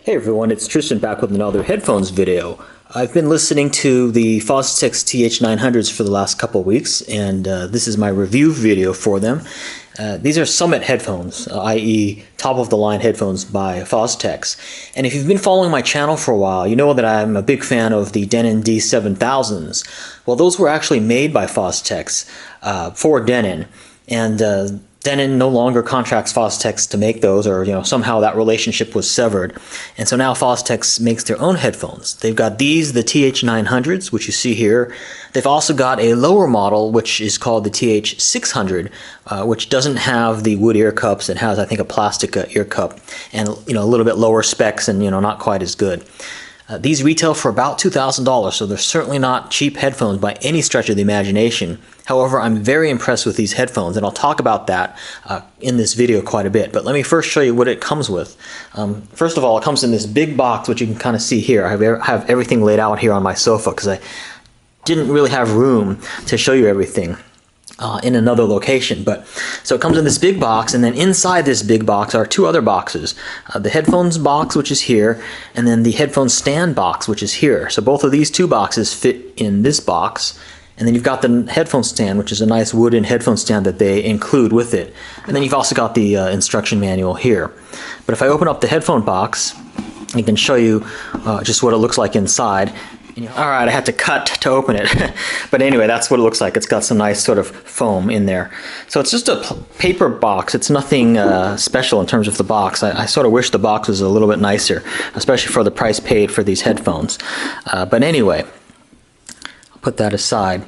Hey everyone, it's Tristan back with another headphones video. I've been listening to the Fostex TH900s for the last couple weeks, and this is my review video for them. These are Summit headphones, i.e. top-of-the-line headphones by Fostex. And if you've been following my channel for a while, you know that I'm a big fan of the Denon D7000s. Well, those were actually made by Fostex for Denon, and Denon no longer contracts Fostex to make those, or somehow that relationship was severed, and so now Fostex makes their own headphones. They've got these, the TH900s, which you see here. They've also got a lower model, which is called the TH600, which doesn't have the wood ear cups. It has, I think, a plastic ear cup, and a little bit lower specs, and not quite as good. These retail for about $2,000, so they're certainly not cheap headphones by any stretch of the imagination. However, I'm very impressed with these headphones, and I'll talk about that in this video quite a bit. But let me first show you what it comes with. First of all, it comes in this big box, which you can kind of see here. I have everything laid out here on my sofa because I didn't really have room to show you everything in another location. So it comes in this big box, and then inside this big box are two other boxes. The headphones box, which is here, and then the headphone stand box, which is here. So both of these two boxes fit in this box. And then you've got the headphone stand, which is a nice wooden headphone stand that they include with it. And then you've also got the instruction manual here. But if I open up the headphone box, I can show you just what it looks like inside. All right, I had to cut to open it. But anyway, that's what it looks like. It's got some nice sort of foam in there. So it's just a paper box. It's nothing special in terms of the box. I sort of wish the box was a little bit nicer, especially for the price paid for these headphones. But anyway, I'll put that aside.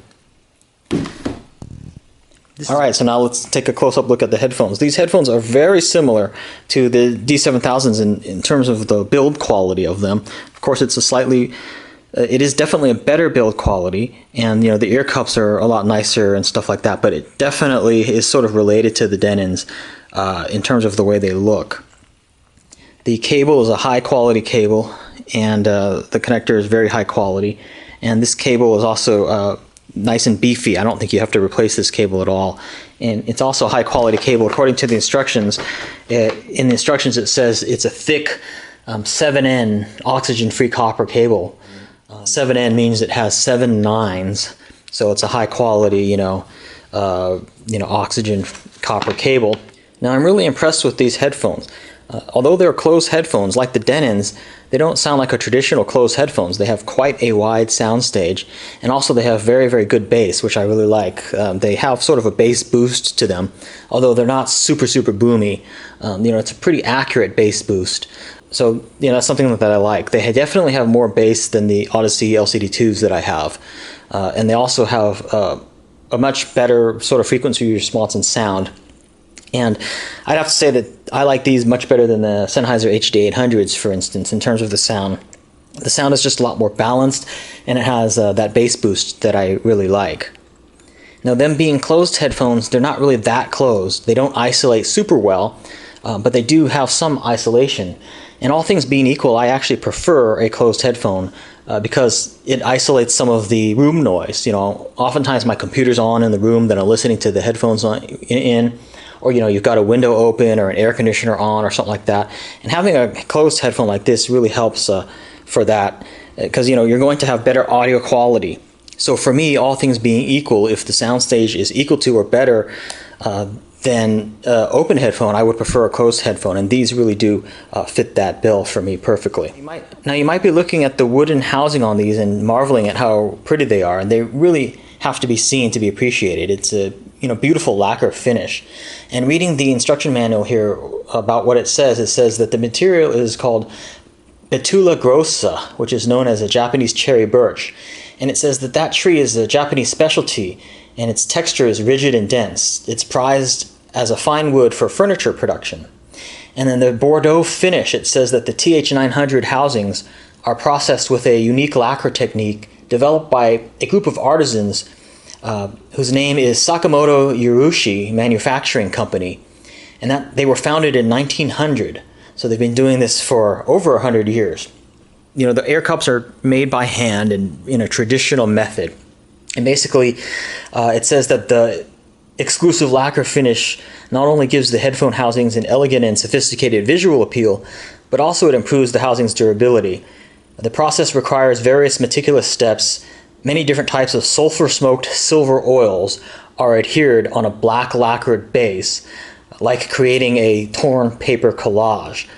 All right, so now let's take a close-up look at the headphones. These headphones are very similar to the D7000s in terms of the build quality of them. Of course, it's it is definitely a better build quality, and the ear cups are a lot nicer and stuff like that, but it definitely is sort of related to the Denons in terms of the way they look. The cable is a high quality cable, and the connector is very high quality, and this cable is also nice and beefy. I don't think you have to replace this cable at all, and it's also a high quality cable. According to the instructions, in the instructions it says it's a thick 7N oxygen free copper cable. 7N means it has 7 nines, so it's a high quality oxygen copper cable. Now I'm really impressed with these headphones. Although they're closed headphones like the Denons, they don't sound like a traditional closed headphones. They have quite a wide soundstage, and also they have very, very good bass, which I really like. They have sort of a bass boost to them, although they're not super, super boomy. It's a pretty accurate bass boost. So, that's something that I like. They definitely have more bass than the Odyssey LCD2s that I have. And they also have a much better sort of frequency response and sound. And I'd have to say that I like these much better than the Sennheiser HD800s, for instance, in terms of the sound. The sound is just a lot more balanced, and it has that bass boost that I really like. Now, them being closed headphones, they're not really that closed. They don't isolate super well, but they do have some isolation. And all things being equal, I actually prefer a closed headphone because it isolates some of the room noise. Oftentimes my computer's on in the room that I'm listening to the headphones in, or you've got a window open or an air conditioner on or something like that. And having a closed headphone like this really helps for that, because you're going to have better audio quality. So for me, all things being equal, if the Soundstage is equal to or better than open headphone, I would prefer a closed headphone, and these really do fit that bill for me perfectly. Now you might be looking at the wooden housing on these and marveling at how pretty they are, and they really have to be seen to be appreciated. It's a beautiful lacquer finish. And reading the instruction manual here about what it says that the material is called Betula grossa, which is known as a Japanese cherry birch. And it says that tree is a Japanese specialty, and its texture is rigid and dense. It's prized as a fine wood for furniture production. And then the Bordeaux finish, it says that the TH900 housings are processed with a unique lacquer technique developed by a group of artisans whose name is Sakamoto Urushi Manufacturing Company, and that they were founded in 1900. So they've been doing this for over 100 years. The ear cups are made by hand and in a traditional method. And basically, it says that the exclusive lacquer finish not only gives the headphone housings an elegant and sophisticated visual appeal, but also it improves the housing's durability. The process requires various meticulous steps. Many different types of sulfur-smoked silver oils are adhered on a black lacquered base, like creating a torn paper collage.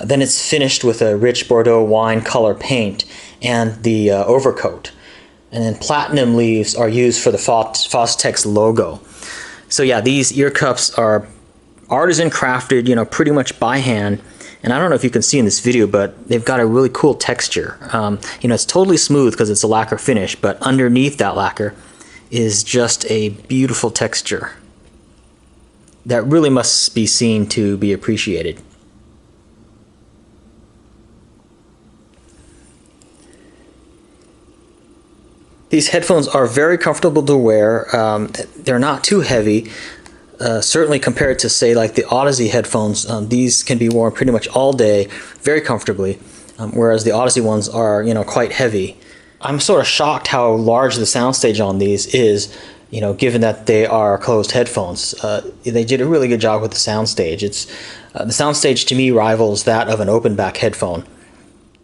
Then it's finished with a rich Bordeaux wine color paint and the overcoat. And then platinum leaves are used for the Fostex logo. So yeah, these ear cups are artisan crafted, pretty much by hand. And I don't know if you can see in this video, but they've got a really cool texture. It's totally smooth because it's a lacquer finish, but underneath that lacquer is just a beautiful texture that really must be seen to be appreciated. These headphones are very comfortable to wear. They're not too heavy. Certainly compared to, say, like the Odyssey headphones, these can be worn pretty much all day very comfortably, whereas the Odyssey ones are, quite heavy. I'm sort of shocked how large the Soundstage on these is, given that they are closed headphones. They did a really good job with the Soundstage. The Soundstage to me rivals that of an open back headphone.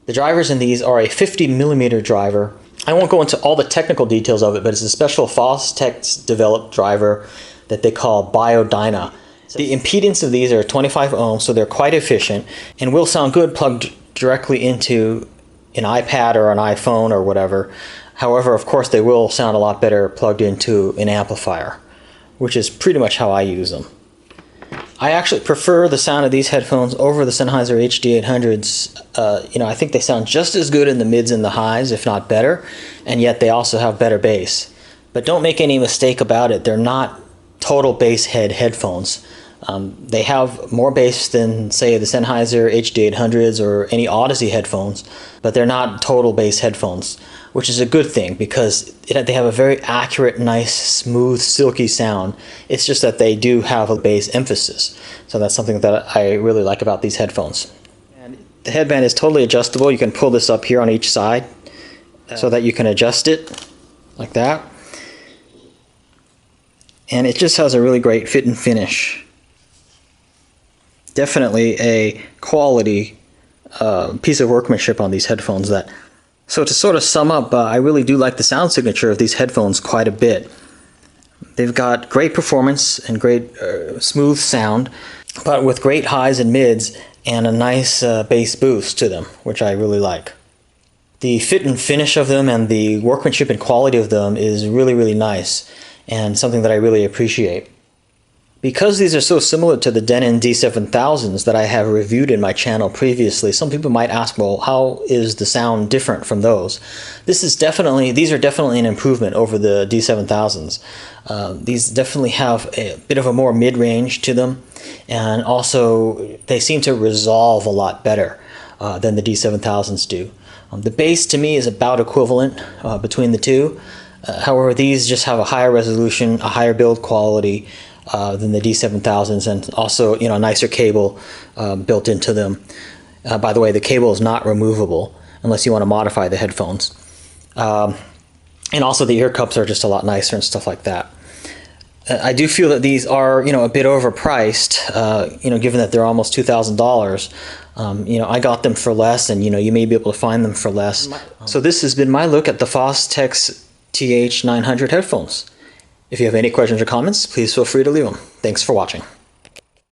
The drivers in these are a 50mm driver. I won't go into all the technical details of it, but it's a special Fostex developed driver that they call Biodyna. The impedance of these are 25 ohms, so they're quite efficient and will sound good plugged directly into an iPad or an iPhone or whatever. However, of course, they will sound a lot better plugged into an amplifier, which is pretty much how I use them. I actually prefer the sound of these headphones over the Sennheiser HD800s. I think they sound just as good in the mids and the highs, if not better, and yet they also have better bass. But don't make any mistake about it, they're not total bass head headphones. They have more bass than, say, the Sennheiser HD800s or any Odyssey headphones, but they're not total bass headphones, which is a good thing because they have a very accurate, nice, smooth, silky sound. It's just that they do have a bass emphasis. So that's something that I really like about these headphones. And the headband is totally adjustable. You can pull this up here on each side so that you can adjust it like that. And it just has a really great fit and finish. Definitely a quality piece of workmanship on these headphones. So to sort of sum up, I really do like the sound signature of these headphones quite a bit. They've got great performance and great smooth sound, but with great highs and mids and a nice bass boost to them, which I really like. The fit and finish of them and the workmanship and quality of them is really, really nice and something that I really appreciate. Because these are so similar to the Denon D7000s that I have reviewed in my channel previously, some people might ask, well, how is the sound different from those? These are definitely an improvement over the D7000s. These definitely have a bit of a more mid-range to them, and also they seem to resolve a lot better than the D7000s do. The bass to me is about equivalent between the two. However, these just have a higher resolution, a higher build quality than the D7000s, and also a nicer cable built into them. By the way, the cable is not removable unless you want to modify the headphones. And also the ear cups are just a lot nicer and stuff like that. I do feel that these are a bit overpriced, given that they're almost $2,000. I got them for less, and you may be able to find them for less. So this has been my look at the Fostex TH900 headphones. If you have any questions or comments, please feel free to leave them. Thanks for watching.